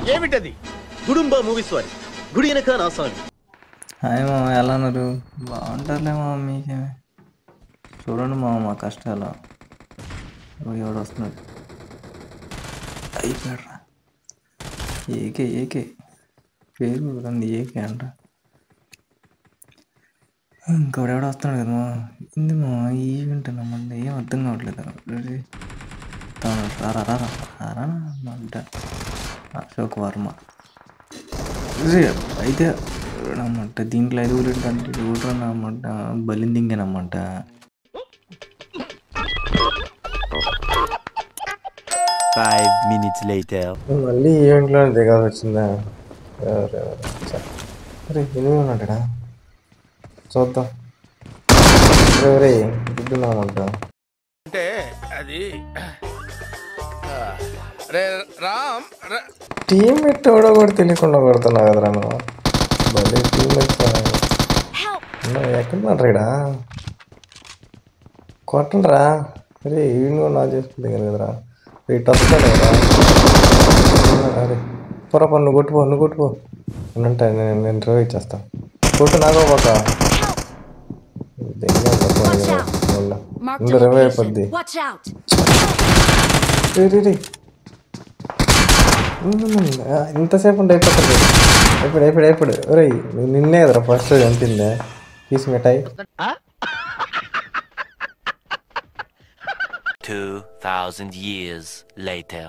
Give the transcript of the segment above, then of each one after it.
ఏమిటది? గుడుంబ మూవీస్ వారి గుడి వెనక నా సాంగ్. హాయ్ మామ, ఎలా ఉన్నారు? బాగుంటారులే మామ, మీకేమే. చూడండి మామ మా కష్టాలు. ఎవడు వస్తున్నాడు? అయిపోయాడ్రా. ఏకే ఏకే పేరు రండి, ఏకే అంట. ఇంకోడెవడో వస్తున్నాడు కదా మా. ఇంది మా ఈవెంట్ నమ్మండి, ఏం అర్థం కావట్లేదు. రారా రారా రారా అంట అశోక్ వర్మ. అయితే నమ్మంట దీంట్లో 5 ఊళ్ళు అంటే ఊళ్ళో నమ్మంట బలిందింగేనమ్మంట. మళ్ళీ ఈవెంట్లో దిగాల్సి వచ్చిందా? అరే ఎనిమిది ఉన్నాడా, చూద్దాం. ఎవరే దిద్దున్నామంట అంటే అది టీమ్మేట్ ఎవడో కూడా తెలియకుండా కొడుతున్నా కదరా నువ్వు. భలే టీమ్మేట్స్ ఎక్కడున్నాడు రేడా? కొట్టండిరా. అరే ఈవెన్ కూడా నా చేసుకుంది కదరా. ఇటు వస్తాడు కదా. అరే పొర నువ్వు కొట్టుపో అంటే నేను డ్రైవ్ ఇచ్చేస్తా. కొట్టు నాగో పక్క డ్రైవ్ అయిపోద్ది. ఇంతసేపు ఉండి అయిపోడు. ఒరే నిన్నే కదరా ఫస్ట్ చంపిందే పీస్ మిఠాయి. 2000 years later.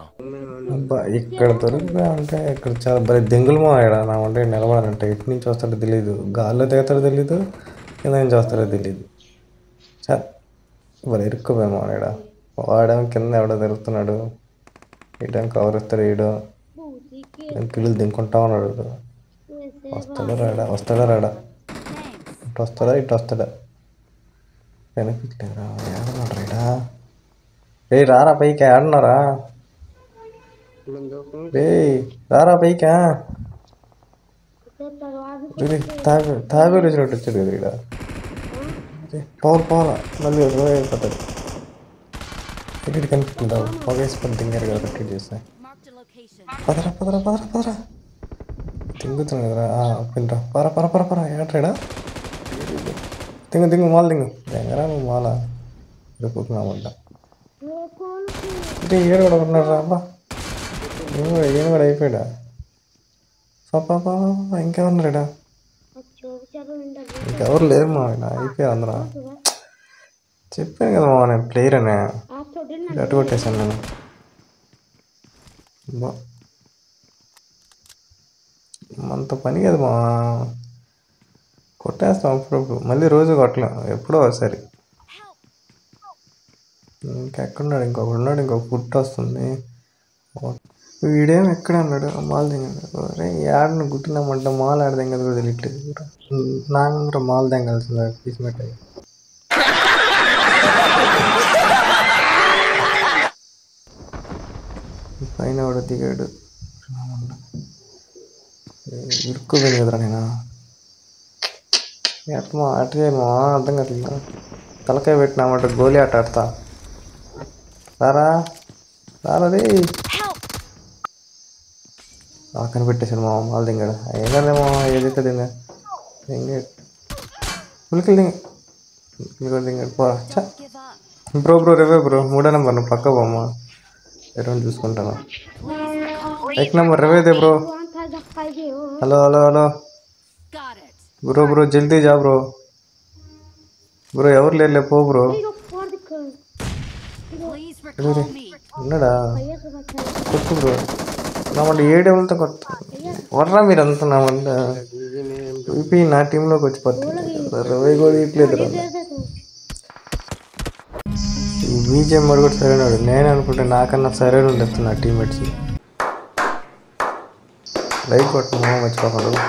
అబ్బా ఇక్కడ దొరికిపోయా అంటే ఇక్కడ చాలా భలే దెంగులు మాడా. నా అంటే నిలబడాలంటే ఎటు నుంచి వస్తాడో తెలీదు, గాల్లో దిగుతాడో తెలీదు, కింద నుంచి వస్తాడో తెలీదు. భలే ఇరుక్కుపోయా మాడా. వాడేమో కింద ఎవడో తిరుగుతున్నాడు, ఇటేం కవర్ ఇస్తాడు, ఈడు కిళ్ళు దింకుంటా ఉన్నాడు. వస్తాడా రాడా, ఇటు వస్తాడా వెనక్కిట్లేరా. ఏడన్నాడు రైడా? రే రారా పైకి, ఆడున్నారా? రే రారా పైకా. తాగేలు వచ్చినట్టు వచ్చాడు కదా ఇక్కడ. పోవాలా మళ్ళీ అయిపోతాడు. ఇక్కడ కనిపిస్తుంటావు పొగేసుకొని తింగారు కదా కట్టి చేస్తే. పదరా తింగుతున్నాడు కదా. పిల్లరా పర ఏట్రాడా. తింగు మాల తింగు ఎంగరా నువ్వు మాల రేపుకున్నామంట. అంటే ఏడు కూడా ఉన్నాడు రా. అబ్బా ఈయన కూడా అయిపోయాడా? పాపా ఇంకెవరున్నాడా? ఇంకెవరు లేరు మా, అయిపోయారు అందరూ. చెప్పాను కదా మా నేను ప్లేయర్ అనే గట్టు కొట్టేశాను నేను. అంత పని కదా మా, కొట్టేస్తాం అప్పుడప్పుడు. మళ్ళీ రోజు కొట్టలేం, ఎప్పుడో ఒకసారి. ఇంకెక్కడున్నాడు? ఇంకొక పుట్టు వస్తుంది. వీడేమో ఎక్కడ అన్నాడు మాల్ దింగడు. అరే ఆడను గుట్టినామంట మాల్ ఆడ దింగదు కూడా తెలియట్లేదు. నాకంటే మాల్ దింగాల్సిందా పీస్ మిఠాయి. పైన కూడా దిగాడు. ఇరుక్కుపోయింది కదరా నేను. ఎట్మా అటుకేమో అర్థం కావట్లేదు. తలకాయ పెట్టినామంటే గోలీ ఆట ఆడతా. రారా రే. కనిపెట్టేసాడు మా మాల్ దింగాడు. ఏం కదేమో ఏదైతే దింగా పులికిలు దింగాడు. పోరా బ్రో రేవే బ్రో 3వ నెంబర్ నువ్వు పక్క పోమ్మా, ఎటువంటి చూసుకుంటాను. 1 నెంబర్ రేవేదే బ్రో. హలో బ్రో జల్దీ జా బ్రో. ఎవరు లేరులే పో బ్రో. ఉన్నాడా? కొట్టు బ్రో. నామంటే 7 ఏళ్ళతో కొట్టు వర్రా మీరు అంతా. నామంటే చూపి నా టీంలోకి వచ్చి పడుతుంది. రవి కూడా ఇట్లేదు. ఈ బీజేఎం మరి కూడా సరైనడు. నేను అనుకుంటే నాకన్నా సరైన ఉండేస్తున్నా టీమ్మేట్స్. లైక్ కొట్టు మర్చిపోకుండా.